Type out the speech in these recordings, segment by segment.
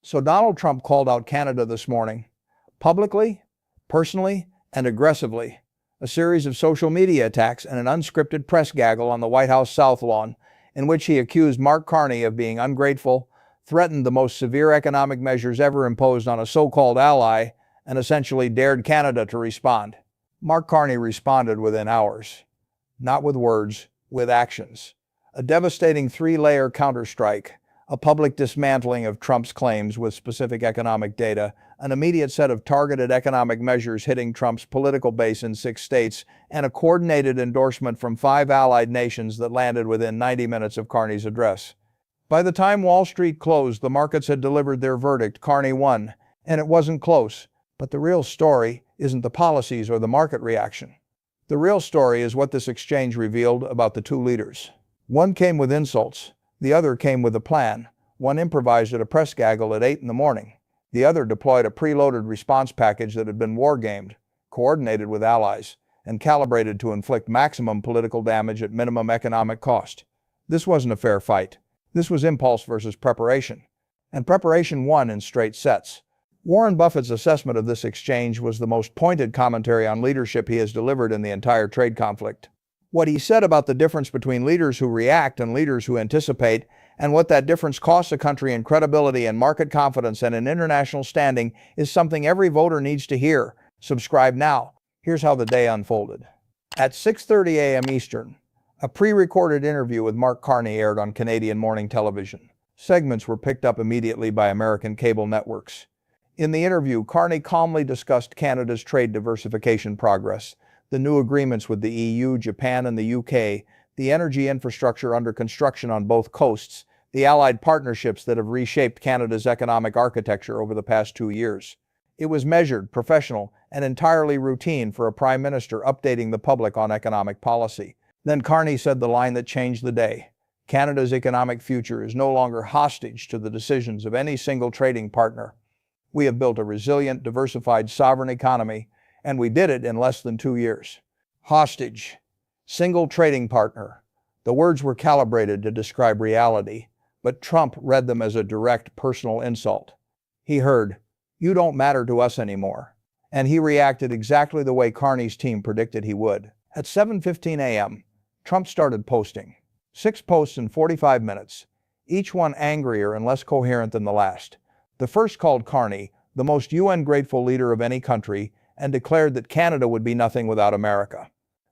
So Donald Trump called out Canada this morning, publicly, personally, and aggressively. A series of social media attacks and an unscripted press gaggle on the White House South Lawn, in which he accused Mark Carney of being ungrateful, threatened the most severe economic measures ever imposed on a so-called ally, and essentially dared Canada to respond. Mark Carney responded within hours. Not with words, with actions. A devastating three-layer counterstrike, a public dismantling of Trump's claims with specific economic data, an immediate set of targeted economic measures hitting Trump's political base in 6 states, and a coordinated endorsement from 5 allied nations that landed within 90 minutes of Carney's address. By the time Wall Street closed, the markets had delivered their verdict. Carney won, and it wasn't close. But the real story isn't the policies or the market reaction. The real story is what this exchange revealed about the two leaders. One came with insults. The other came with a plan. One improvised at a press gaggle at 8 in the morning. The other deployed a preloaded response package that had been war-gamed, coordinated with allies, and calibrated to inflict maximum political damage at minimum economic cost. This wasn't a fair fight. This was impulse versus preparation. And preparation won in straight sets. Warren Buffett's assessment of this exchange was the most pointed commentary on leadership he has delivered in the entire trade conflict. What he said about the difference between leaders who react and leaders who anticipate, and what that difference costs a country in credibility and market confidence and in international standing, is something every voter needs to hear. Subscribe now. Here's how the day unfolded. At 6:30 a.m. Eastern, a pre-recorded interview with Mark Carney aired on Canadian morning television. Segments were picked up immediately by American cable networks. In the interview, Carney calmly discussed Canada's trade diversification progress, the new agreements with the EU, Japan, and the UK, the energy infrastructure under construction on both coasts, the allied partnerships that have reshaped Canada's economic architecture over the past 2 years. It was measured, professional, and entirely routine for a prime minister updating the public on economic policy. Then Carney said the line that changed the day. Canada's economic future is no longer hostage to the decisions of any single trading partner. We have built a resilient, diversified, sovereign economy, and we did it in less than 2 years. Hostage. Single trading partner. The words were calibrated to describe reality, but Trump read them as a direct personal insult. He heard, "You don't matter to us anymore." And he reacted exactly the way Carney's team predicted he would. At 7:15 a.m., Trump started posting. 6 posts in 45 minutes, each one angrier and less coherent than the last. The first called Carney the most UN-grateful leader of any country and declared that Canada would be nothing without America.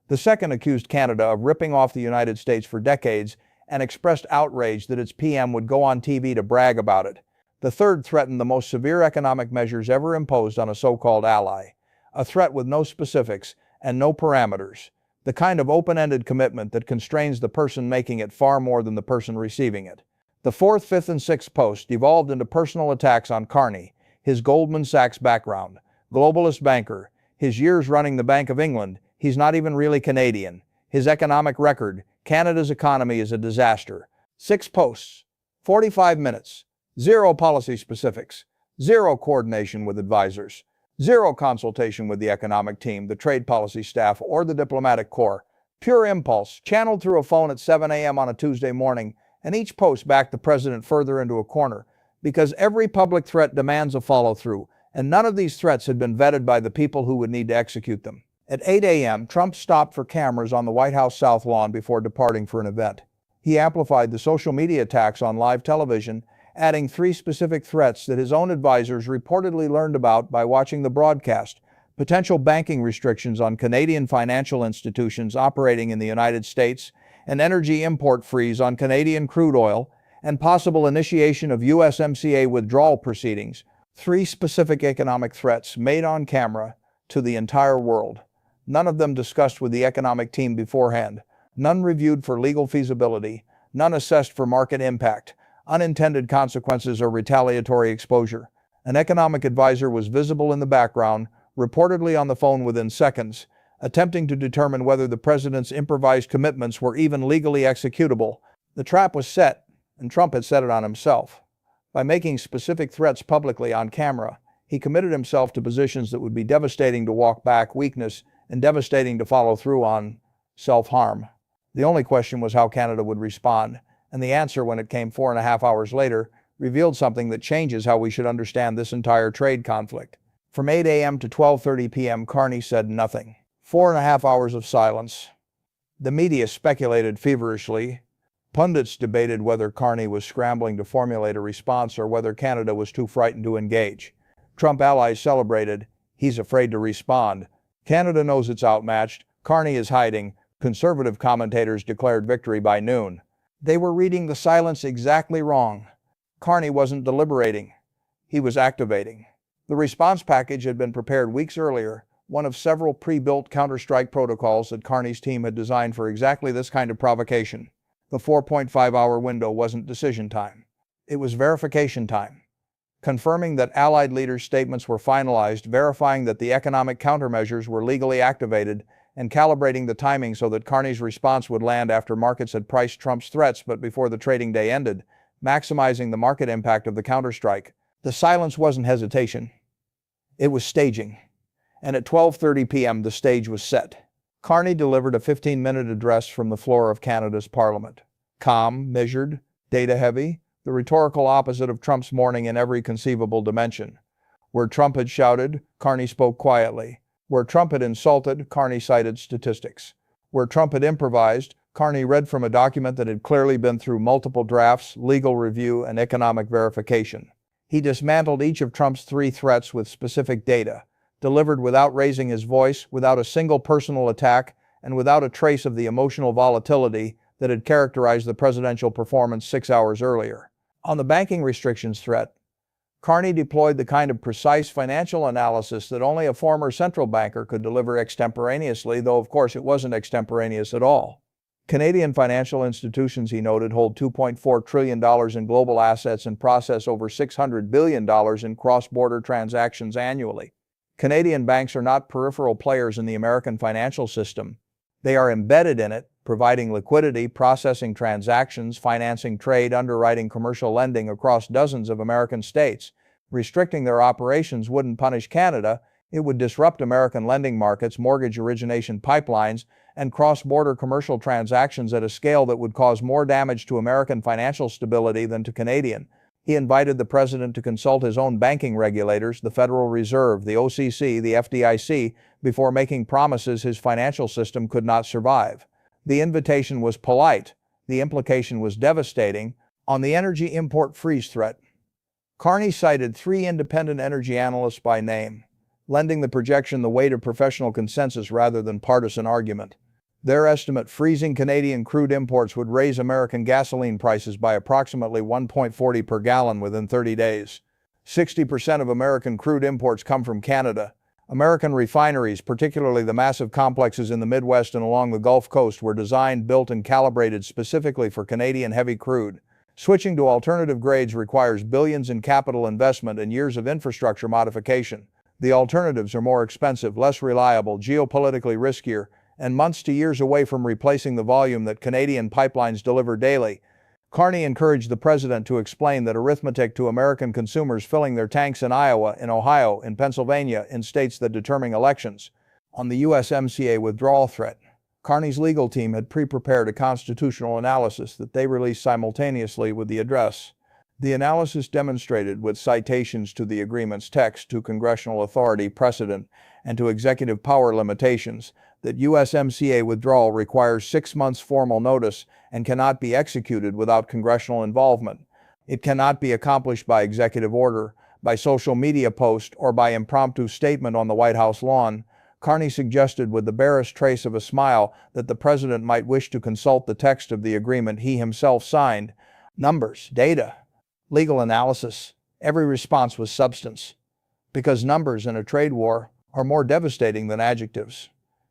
The second accused Canada of ripping off the United States for decades and expressed outrage that its PM would go on TV to brag about it. The third threatened the most severe economic measures ever imposed on a so-called ally, a threat with no specifics and no parameters, the kind of open-ended commitment that constrains the person making it far more than the person receiving it. The fourth, fifth, and sixth posts devolved into personal attacks on Carney, his Goldman Sachs background, globalist banker, his years running the Bank of England, he's not even really Canadian, his economic record, Canada's economy is a disaster. 6 posts, 45 minutes, 0 policy specifics, 0 coordination with advisors, 0 consultation with the economic team, the trade policy staff, or the diplomatic corps. Pure impulse, channeled through a phone at 7 a.m. on a Tuesday morning, and each post backed the president further into a corner, because every public threat demands a follow-through, and none of these threats had been vetted by the people who would need to execute them. At 8 a.m., Trump stopped for cameras on the White House South Lawn before departing for an event. He amplified the social media attacks on live television, adding 3 specific threats that his own advisors reportedly learned about by watching the broadcast: potential banking restrictions on Canadian financial institutions operating in the United States, an energy import freeze on Canadian crude oil, and possible initiation of USMCA withdrawal proceedings. 3 specific economic threats made on camera to the entire world. None of them discussed with the economic team beforehand, none reviewed for legal feasibility, none assessed for market impact, unintended consequences, or retaliatory exposure. An economic advisor was visible in the background, reportedly on the phone within seconds, attempting to determine whether the president's improvised commitments were even legally executable. The trap was set, and Trump had set it on himself. By making specific threats publicly on camera, he committed himself to positions that would be devastating to walk back, weakness, and devastating to follow through on, self-harm. The only question was how Canada would respond, and the answer, when it came 4.5 hours later, revealed something that changes how we should understand this entire trade conflict. From 8 a.m. to 12:30 p.m., Carney said nothing. 4.5 hours of silence. The media speculated feverishly. Pundits debated whether Carney was scrambling to formulate a response or whether Canada was too frightened to engage. Trump allies celebrated. He's afraid to respond. Canada knows it's outmatched. Carney is hiding. Conservative commentators declared victory by noon. They were reading the silence exactly wrong. Carney wasn't deliberating. He was activating. The response package had been prepared weeks earlier, one of several pre-built counter-strike protocols that Carney's team had designed for exactly this kind of provocation. The 4.5-hour window wasn't decision time. It was verification time. Confirming that Allied leaders' statements were finalized, verifying that the economic countermeasures were legally activated, and calibrating the timing so that Carney's response would land after markets had priced Trump's threats but before the trading day ended, maximizing the market impact of the counterstrike. The silence wasn't hesitation. It was staging. And at 12:30 p.m. the stage was set. Carney delivered a 15-minute address from the floor of Canada's Parliament. Calm, measured, data-heavy, the rhetorical opposite of Trump's morning in every conceivable dimension. Where Trump had shouted, Carney spoke quietly. Where Trump had insulted, Carney cited statistics. Where Trump had improvised, Carney read from a document that had clearly been through multiple drafts, legal review, and economic verification. He dismantled each of Trump's 3 threats with specific data, delivered without raising his voice, without a single personal attack, and without a trace of the emotional volatility that had characterized the presidential performance 6 hours earlier. On the banking restrictions threat, Carney deployed the kind of precise financial analysis that only a former central banker could deliver extemporaneously, though of course it wasn't extemporaneous at all. Canadian financial institutions, he noted, hold $2.4 trillion in global assets and process over $600 billion in cross-border transactions annually. Canadian banks are not peripheral players in the American financial system. They are embedded in it, providing liquidity, processing transactions, financing trade, underwriting commercial lending across dozens of American states. Restricting their operations wouldn't punish Canada. It would disrupt American lending markets, mortgage origination pipelines, and cross-border commercial transactions at a scale that would cause more damage to American financial stability than to Canadian. He invited the president to consult his own banking regulators, the Federal Reserve, the OCC, the FDIC, before making promises his financial system could not survive. The invitation was polite. The implication was devastating. On the energy import freeze threat, Carney cited 3 independent energy analysts by name, lending the projection the weight of professional consensus rather than partisan argument. Their estimate, freezing Canadian crude imports would raise American gasoline prices by approximately $1.40 per gallon within 30 days. 60% of American crude imports come from Canada. American refineries, particularly the massive complexes in the Midwest and along the Gulf Coast, were designed, built, and calibrated specifically for Canadian heavy crude. Switching to alternative grades requires billions in capital investment and years of infrastructure modification. The alternatives are more expensive, less reliable, geopolitically riskier, and months to years away from replacing the volume that Canadian pipelines deliver daily. Carney encouraged the president to explain that arithmetic to American consumers filling their tanks in Iowa, in Ohio, in Pennsylvania, in states that determine elections. On the USMCA withdrawal threat, Carney's legal team had pre-prepared a constitutional analysis that they released simultaneously with the address. The analysis demonstrated, with citations to the agreement's text, to congressional authority precedent, and to executive power limitations, that USMCA withdrawal requires 6 months formal notice and cannot be executed without congressional involvement. It cannot be accomplished by executive order, by social media post, or by impromptu statement on the White House lawn. Carney suggested with the barest trace of a smile that the president might wish to consult the text of the agreement he himself signed. Numbers, data, legal analysis. Every response was substance. Because numbers in a trade war are more devastating than adjectives.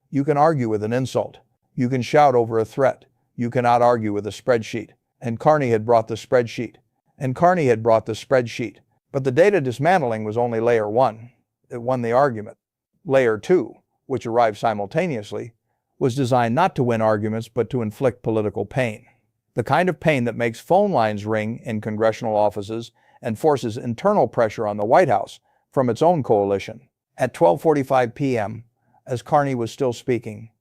You can argue with an insult. You can shout over a threat. You cannot argue with a spreadsheet. And Carney had brought the spreadsheet. But the data dismantling was only layer 1. It won the argument. Layer 2, which arrived simultaneously, was designed not to win arguments but to inflict political pain. The kind of pain that makes phone lines ring in congressional offices and forces internal pressure on the White House from its own coalition. At 12:45 p.m., as Carney was still speaking,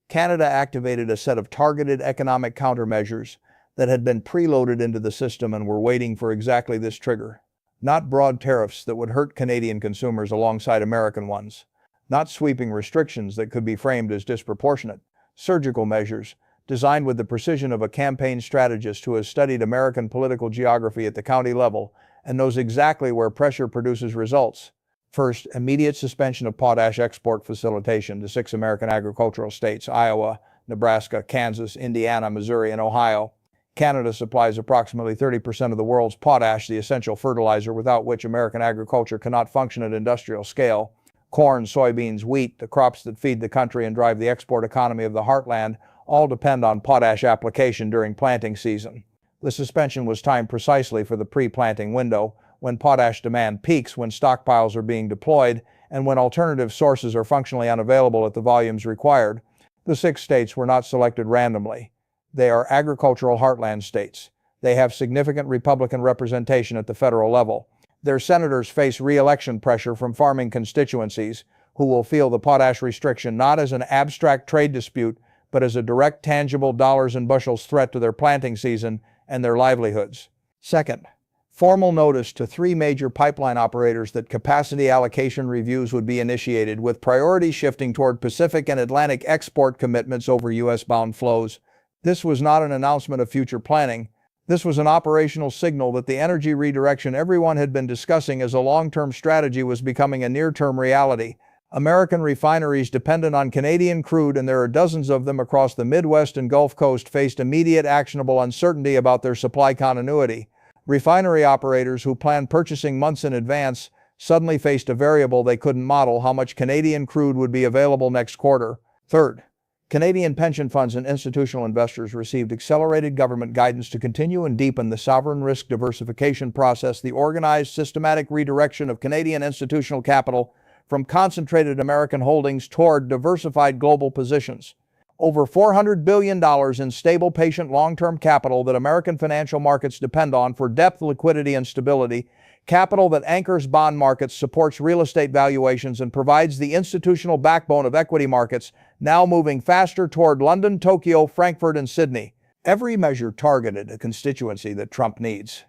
Canada activated a set of targeted economic countermeasures that had been preloaded into the system and were waiting for exactly this trigger. Not broad tariffs that would hurt Canadian consumers alongside American ones. Not sweeping restrictions that could be framed as disproportionate. Surgical measures, designed with the precision of a campaign strategist who has studied American political geography at the county level and knows exactly where pressure produces results. First, immediate suspension of potash export facilitation to 6 American agricultural states: Iowa, Nebraska, Kansas, Indiana, Missouri, and Ohio. Canada supplies approximately 30% of the world's potash, the essential fertilizer without which American agriculture cannot function at industrial scale. Corn, soybeans, wheat, the crops that feed the country and drive the export economy of the heartland, all depend on potash application during planting season. The suspension was timed precisely for the pre-planting window, when potash demand peaks, when stockpiles are being deployed, and when alternative sources are functionally unavailable at the volumes required. The 6 states were not selected randomly. They are agricultural heartland states. They have significant Republican representation at the federal level. Their senators face re-election pressure from farming constituencies who will feel the potash restriction not as an abstract trade dispute, but as a direct, tangible dollars and bushels threat to their planting season and their livelihoods. Second, formal notice to 3 major pipeline operators that capacity allocation reviews would be initiated, with priority shifting toward Pacific and Atlantic export commitments over U.S.-bound flows. This was not an announcement of future planning. This was an operational signal that the energy redirection everyone had been discussing as a long-term strategy was becoming a near-term reality. American refineries dependent on Canadian crude, and there are dozens of them across the Midwest and Gulf Coast, faced immediate actionable uncertainty about their supply continuity. Refinery operators who planned purchasing months in advance suddenly faced a variable they couldn't model: how much Canadian crude would be available next quarter. Third, Canadian pension funds and institutional investors received accelerated government guidance to continue and deepen the sovereign risk diversification process, the organized, systematic redirection of Canadian institutional capital from concentrated American holdings toward diversified global positions. Over $400 billion in stable, patient, long-term capital that American financial markets depend on for depth, liquidity, and stability. Capital that anchors bond markets, supports real estate valuations, and provides the institutional backbone of equity markets, now moving faster toward London, Tokyo, Frankfurt, and Sydney. Every measure targeted a constituency that Trump needs.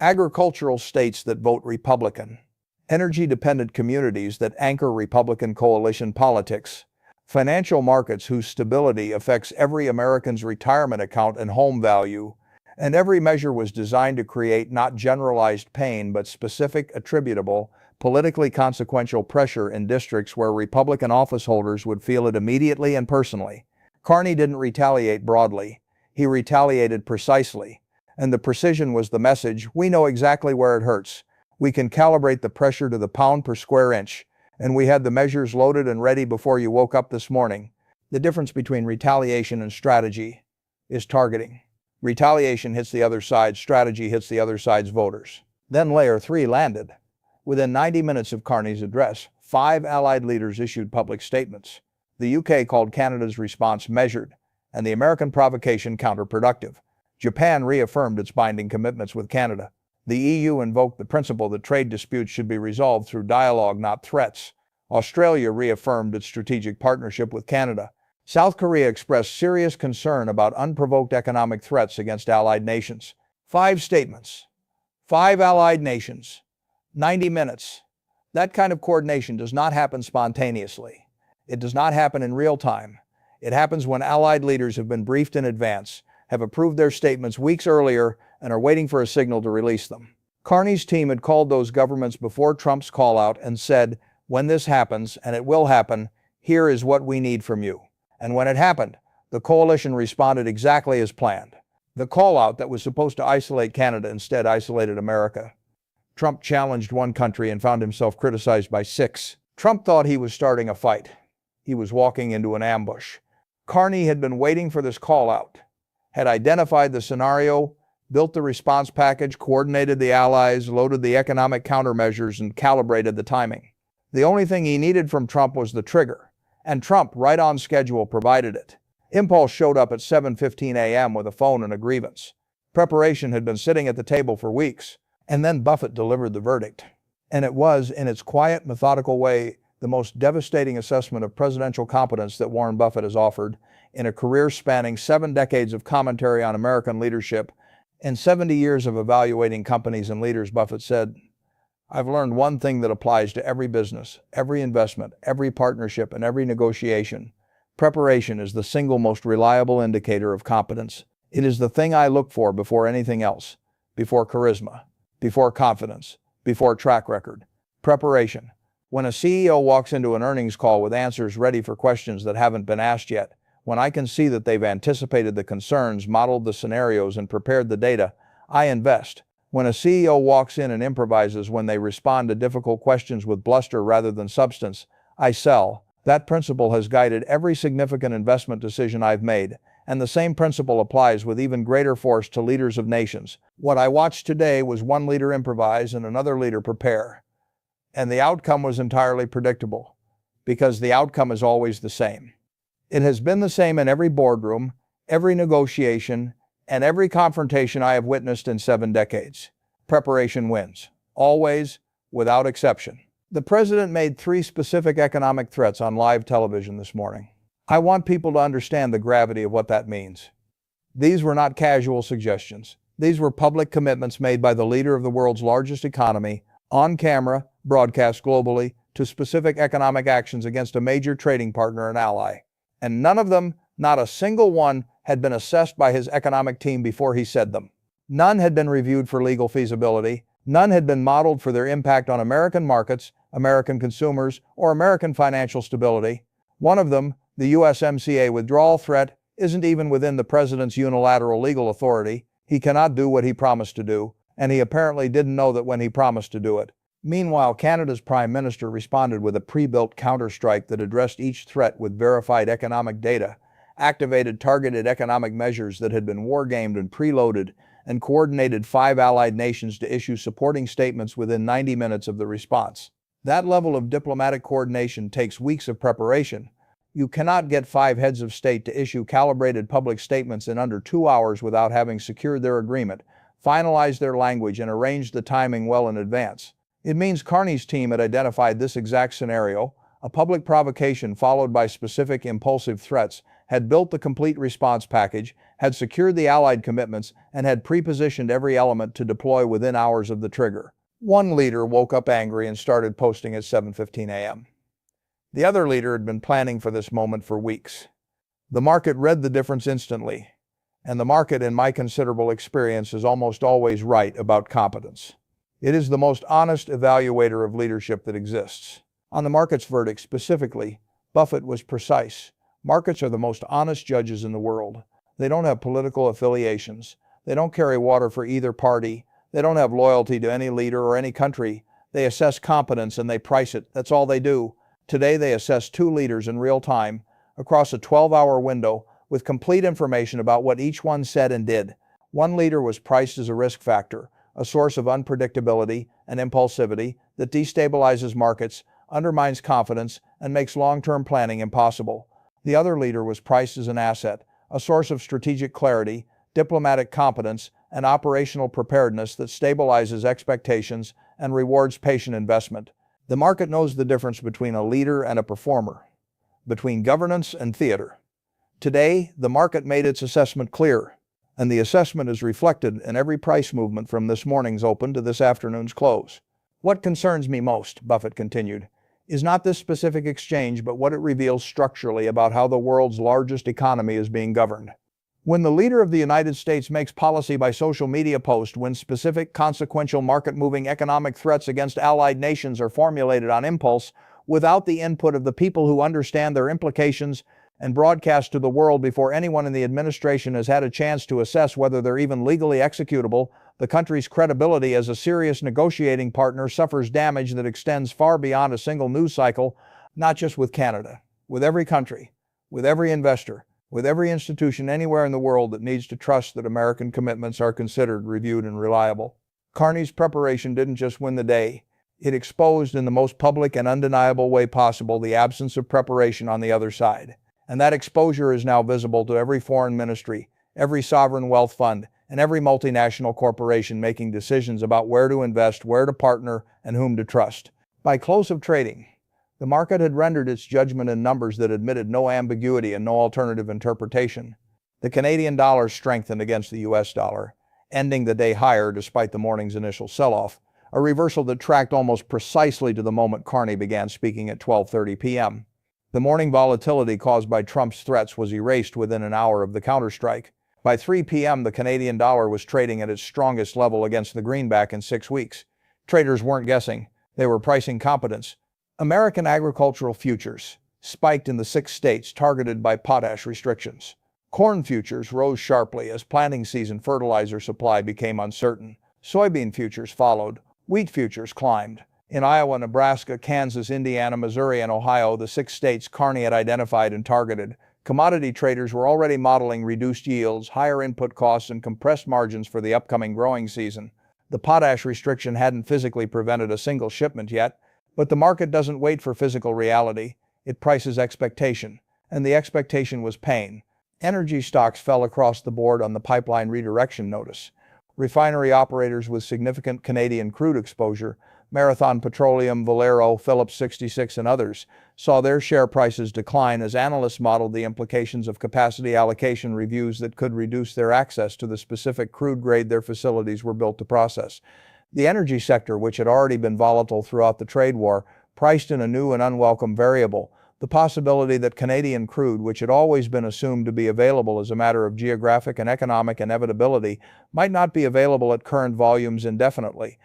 Agricultural states that vote Republican. Energy-dependent communities that anchor Republican coalition politics. Financial markets whose stability affects every American's retirement account and home value. And every measure was designed to create not generalized pain, but specific, attributable, politically consequential pressure in districts where Republican office holders would feel it immediately and personally. Carney didn't retaliate broadly. He retaliated precisely. And the precision was the message: we know exactly where it hurts. We can calibrate the pressure to the pound per square inch. And we had the measures loaded and ready before you woke up this morning. The difference between retaliation and strategy is targeting. Retaliation hits the other side, strategy hits the other side's voters. Then Layer 3 landed. Within 90 minutes of Carney's address, 5 Allied leaders issued public statements. The UK called Canada's response measured, and the American provocation counterproductive. Japan reaffirmed its binding commitments with Canada. The EU invoked the principle that trade disputes should be resolved through dialogue, not threats. Australia reaffirmed its strategic partnership with Canada. South Korea expressed serious concern about unprovoked economic threats against allied nations. 5 statements. 5 allied nations. 90 minutes. That kind of coordination does not happen spontaneously. It does not happen in real time. It happens when allied leaders have been briefed in advance, have approved their statements weeks earlier, and are waiting for a signal to release them. Carney's team had called those governments before Trump's call-out and said, when this happens, and it will happen, here is what we need from you. And when it happened, the coalition responded exactly as planned. The call-out that was supposed to isolate Canada instead isolated America. Trump challenged one country and found himself criticized by 6. Trump thought he was starting a fight. He was walking into an ambush. Carney had been waiting for this call-out, had identified the scenario, built the response package, coordinated the allies, loaded the economic countermeasures, and calibrated the timing. The only thing he needed from Trump was the trigger, and Trump, right on schedule, provided it. Impulse showed up at 7:15 a.m. with a phone and a grievance. Preparation had been sitting at the table for weeks, and then Buffett delivered the verdict. And it was, in its quiet, methodical way, the most devastating assessment of presidential competence that Warren Buffett has offered, in a career spanning 7 decades of commentary on American leadership and 70 years of evaluating companies and leaders, Buffett said, "I've learned one thing that applies to every business, every investment, every partnership, and every negotiation. Preparation is the single most reliable indicator of competence. It is the thing I look for before anything else, before charisma, before confidence, before track record. Preparation. When a CEO walks into an earnings call with answers ready for questions that haven't been asked yet, when I can see that they've anticipated the concerns, modeled the scenarios, and prepared the data, I invest. When a CEO walks in and improvises when they respond to difficult questions with bluster rather than substance, I sell." That principle has guided every significant investment decision I've made, and the same principle applies with even greater force to leaders of nations. What I watched today was one leader improvise and another leader prepare. And the outcome was entirely predictable, because the outcome is always the same. It has been the same in every boardroom, every negotiation, and every confrontation I have witnessed in 7 decades. Preparation wins. Always, without exception. The president made 3 specific economic threats on live television this morning. I want people to understand the gravity of what that means. These were not casual suggestions. These were public commitments made by the leader of the world's largest economy, on camera, broadcast globally, to specific economic actions against a major trading partner and ally. And none of them, not a single one, had been assessed by his economic team before he said them. None had been reviewed for legal feasibility. None had been modeled for their impact on American markets, American consumers, or American financial stability. One of them, the USMCA withdrawal threat, isn't even within the president's unilateral legal authority. He cannot do what he promised to do, and he apparently didn't know that when he promised to do it. Meanwhile, Canada's Prime Minister responded with a pre-built counterstrike that addressed each threat with verified economic data, activated targeted economic measures that had been war-gamed and preloaded, and coordinated 5 allied nations to issue supporting statements within 90 minutes of the response. That level of diplomatic coordination takes weeks of preparation. You cannot get 5 heads of state to issue calibrated public statements in under 2 hours without having secured their agreement, finalized their language, and arranged the timing well in advance. It means Carney's team had identified this exact scenario, a public provocation followed by specific impulsive threats, had built the complete response package, had secured the allied commitments, and had pre-positioned every element to deploy within hours of the trigger. One leader woke up angry and started posting at 7:15 a.m. The other leader had been planning for this moment for weeks. The market read the difference instantly, and the market, in my considerable experience, is almost always right about competence. It is the most honest evaluator of leadership that exists. On the market's verdict specifically, Buffett was precise. Markets are the most honest judges in the world. They don't have political affiliations. They don't carry water for either party. They don't have loyalty to any leader or any country. They assess competence and they price it. That's all they do. Today they assess 2 leaders in real time, across a 12-hour window, with complete information about what each one said and did. One leader was priced as a risk factor, a source of unpredictability and impulsivity that destabilizes markets, undermines confidence, and makes long-term planning impossible. The other leader was priced as an asset, a source of strategic clarity, diplomatic competence, and operational preparedness that stabilizes expectations and rewards patient investment. The market knows the difference between a leader and a performer, between governance and theater. Today, the market made its assessment clear, and the assessment is reflected in every price movement from this morning's open to this afternoon's close. What concerns me most, Buffett continued, is not this specific exchange, but what it reveals structurally about how the world's largest economy is being governed. When the leader of the United States makes policy by social media post, when specific, consequential, market-moving economic threats against allied nations are formulated on impulse, without the input of the people who understand their implications, and broadcast to the world before anyone in the administration has had a chance to assess whether they're even legally executable, the country's credibility as a serious negotiating partner suffers damage that extends far beyond a single news cycle, not just with Canada, with every country, with every investor, with every institution anywhere in the world that needs to trust that American commitments are considered, reviewed, and reliable. Carney's preparation didn't just win the day. It exposed in the most public and undeniable way possible the absence of preparation on the other side. And that exposure is now visible to every foreign ministry, every sovereign wealth fund, and every multinational corporation making decisions about where to invest, where to partner, and whom to trust. By close of trading, The market had rendered its judgment in numbers that admitted no ambiguity and no alternative interpretation. The Canadian dollar strengthened against the US dollar, ending the day higher despite the morning's initial sell-off, a reversal that tracked almost precisely to the moment Carney began speaking at 12:30 p.m. The morning volatility caused by Trump's threats was erased within an hour of the counterstrike. By 3 p.m., the Canadian dollar was trading at its strongest level against the greenback in 6 weeks. Traders weren't guessing. They were pricing competence. American agricultural futures spiked in the 6 states targeted by potash restrictions. Corn futures rose sharply as planting season fertilizer supply became uncertain. Soybean futures followed. Wheat futures climbed. In Iowa, Nebraska, Kansas, Indiana, Missouri, and Ohio, the 6 states Carney had identified and targeted, commodity traders were already modeling reduced yields, higher input costs, and compressed margins for the upcoming growing season. The potash restriction hadn't physically prevented a single shipment yet, but the market doesn't wait for physical reality. It prices expectation, and the expectation was pain. Energy stocks fell across the board on the pipeline redirection notice. Refinery operators with significant Canadian crude exposure, Marathon Petroleum, Valero, Phillips 66, and others, saw their share prices decline as analysts modeled the implications of capacity allocation reviews that could reduce their access to the specific crude grade their facilities were built to process. The energy sector, which had already been volatile throughout the trade war, priced in a new and unwelcome variable, the possibility that Canadian crude, which had always been assumed to be available as a matter of geographic and economic inevitability, might not be available at current volumes indefinitely.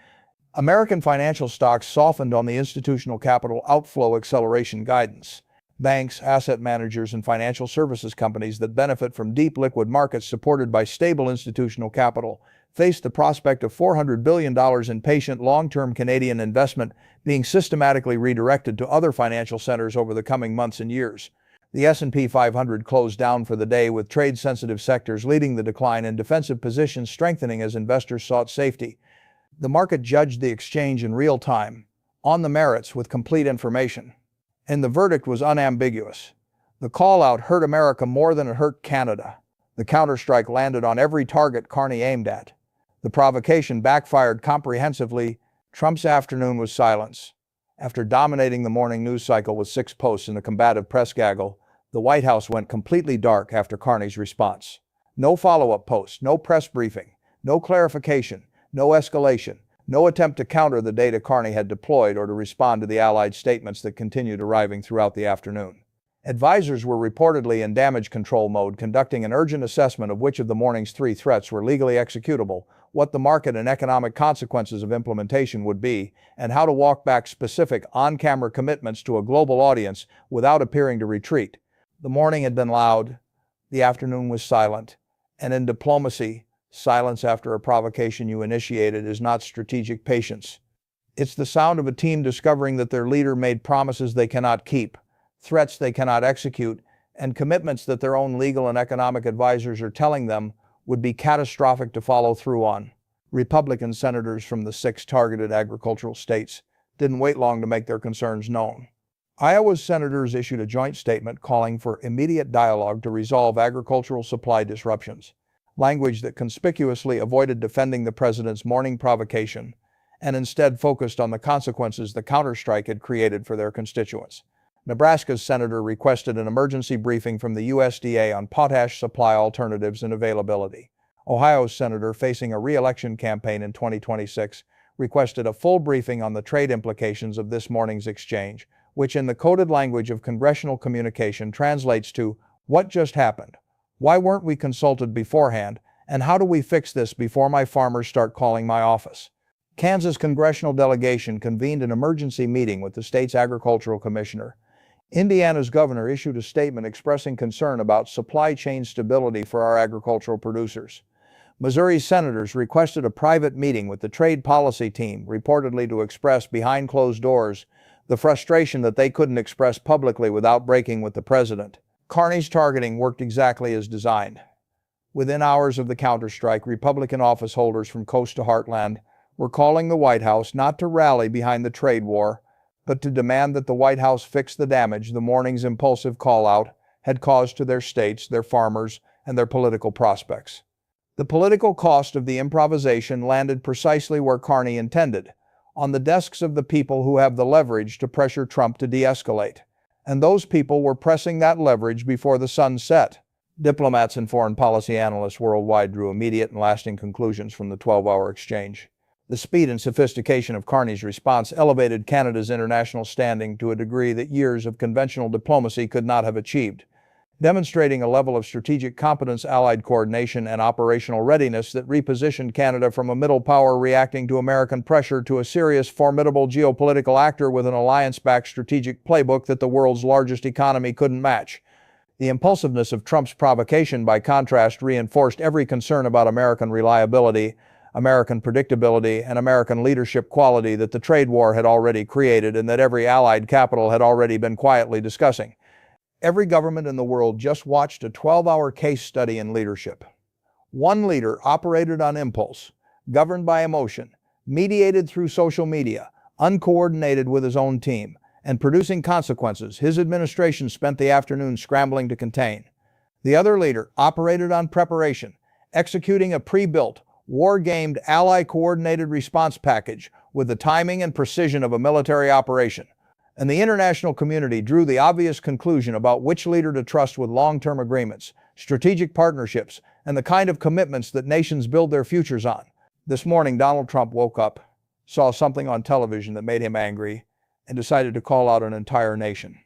American financial stocks softened on the institutional capital outflow acceleration guidance. Banks, asset managers, and financial services companies that benefit from deep liquid markets supported by stable institutional capital faced the prospect of $400 billion in patient long-term Canadian investment being systematically redirected to other financial centers over the coming months and years. The S&P 500 closed down for the day with trade-sensitive sectors leading the decline and defensive positions strengthening as investors sought safety. The market judged the exchange in real time, on the merits with complete information. And the verdict was unambiguous. The call-out hurt America more than it hurt Canada. The counterstrike landed on every target Carney aimed at. The provocation backfired comprehensively. Trump's afternoon was silence. After dominating the morning news cycle with 6 posts and a combative press gaggle, the White House went completely dark after Carney's response. No follow-up posts, no press briefing, no clarification, no escalation, no attempt to counter the data Carney had deployed or to respond to the allied statements that continued arriving throughout the afternoon. Advisors were reportedly in damage control mode, conducting an urgent assessment of which of the morning's 3 threats were legally executable, what the market and economic consequences of implementation would be, and how to walk back specific on-camera commitments to a global audience without appearing to retreat. The morning had been loud, the afternoon was silent, and in diplomacy, silence after a provocation you initiated is not strategic patience. It's the sound of a team discovering that their leader made promises they cannot keep, threats they cannot execute, and commitments that their own legal and economic advisors are telling them would be catastrophic to follow through on. Republican senators from the 6 targeted agricultural states didn't wait long to make their concerns known. Iowa's senators issued a joint statement calling for immediate dialogue to resolve agricultural supply disruptions, language that conspicuously avoided defending the president's morning provocation and instead focused on the consequences the counterstrike had created for their constituents. Nebraska's senator requested an emergency briefing from the USDA on potash supply alternatives and availability. Ohio's senator, facing a re-election campaign in 2026, requested a full briefing on the trade implications of this morning's exchange, which in the coded language of congressional communication translates to, "What just happened? Why weren't we consulted beforehand? And how do we fix this before my farmers start calling my office?" Kansas congressional delegation convened an emergency meeting with the state's agricultural commissioner. Indiana's governor issued a statement expressing concern about supply chain stability for our agricultural producers. Missouri's senators requested a private meeting with the trade policy team, reportedly to express behind closed doors the frustration that they couldn't express publicly without breaking with the president. Carney's targeting worked exactly as designed. Within hours of the counterstrike, Republican office holders from coast to heartland were calling the White House not to rally behind the trade war, but to demand that the White House fix the damage the morning's impulsive call-out had caused to their states, their farmers, and their political prospects. The political cost of the improvisation landed precisely where Carney intended, on the desks of the people who have the leverage to pressure Trump to de-escalate. And those people were pressing that leverage before the sun set. Diplomats and foreign policy analysts worldwide drew immediate and lasting conclusions from the 12-hour exchange. The speed and sophistication of Carney's response elevated Canada's international standing to a degree that years of conventional diplomacy could not have achieved, demonstrating a level of strategic competence, allied coordination, and operational readiness that repositioned Canada from a middle power reacting to American pressure to a serious, formidable geopolitical actor with an alliance-backed strategic playbook that the world's largest economy couldn't match. The impulsiveness of Trump's provocation, by contrast, reinforced every concern about American reliability, American predictability, and American leadership quality that the trade war had already created and that every allied capital had already been quietly discussing. Every government in the world just watched a 12-hour case study in leadership. One leader operated on impulse, governed by emotion, mediated through social media, uncoordinated with his own team, and producing consequences his administration spent the afternoon scrambling to contain. The other leader operated on preparation, executing a pre-built, war-gamed, ally-coordinated response package with the timing and precision of a military operation. And the international community drew the obvious conclusion about which leader to trust with long-term agreements, strategic partnerships, and the kind of commitments that nations build their futures on. This morning, Donald Trump woke up, saw something on television that made him angry, and decided to call out an entire nation.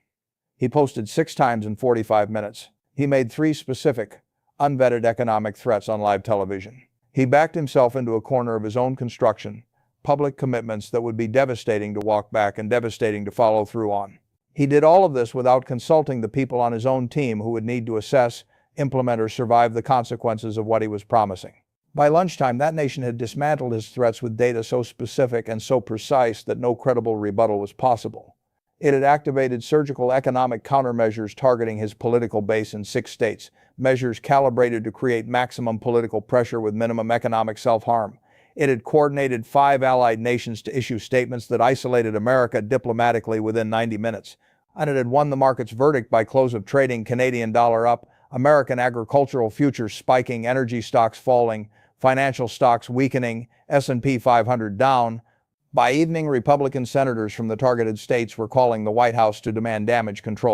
He posted 6 times in 45 minutes. He made 3 specific, unvetted economic threats on live television. He backed himself into a corner of his own construction, public commitments that would be devastating to walk back and devastating to follow through on. He did all of this without consulting the people on his own team who would need to assess, implement, or survive the consequences of what he was promising. By lunchtime, that nation had dismantled his threats with data so specific and so precise that no credible rebuttal was possible. It had activated surgical economic countermeasures targeting his political base in 6 states, measures calibrated to create maximum political pressure with minimum economic self-harm. It had coordinated 5 allied nations to issue statements that isolated America diplomatically within 90 minutes. And it had won the market's verdict by close of trading, Canadian dollar up, American agricultural futures spiking, energy stocks falling, financial stocks weakening, S&P 500 down. By evening, Republican senators from the targeted states were calling the White House to demand damage control.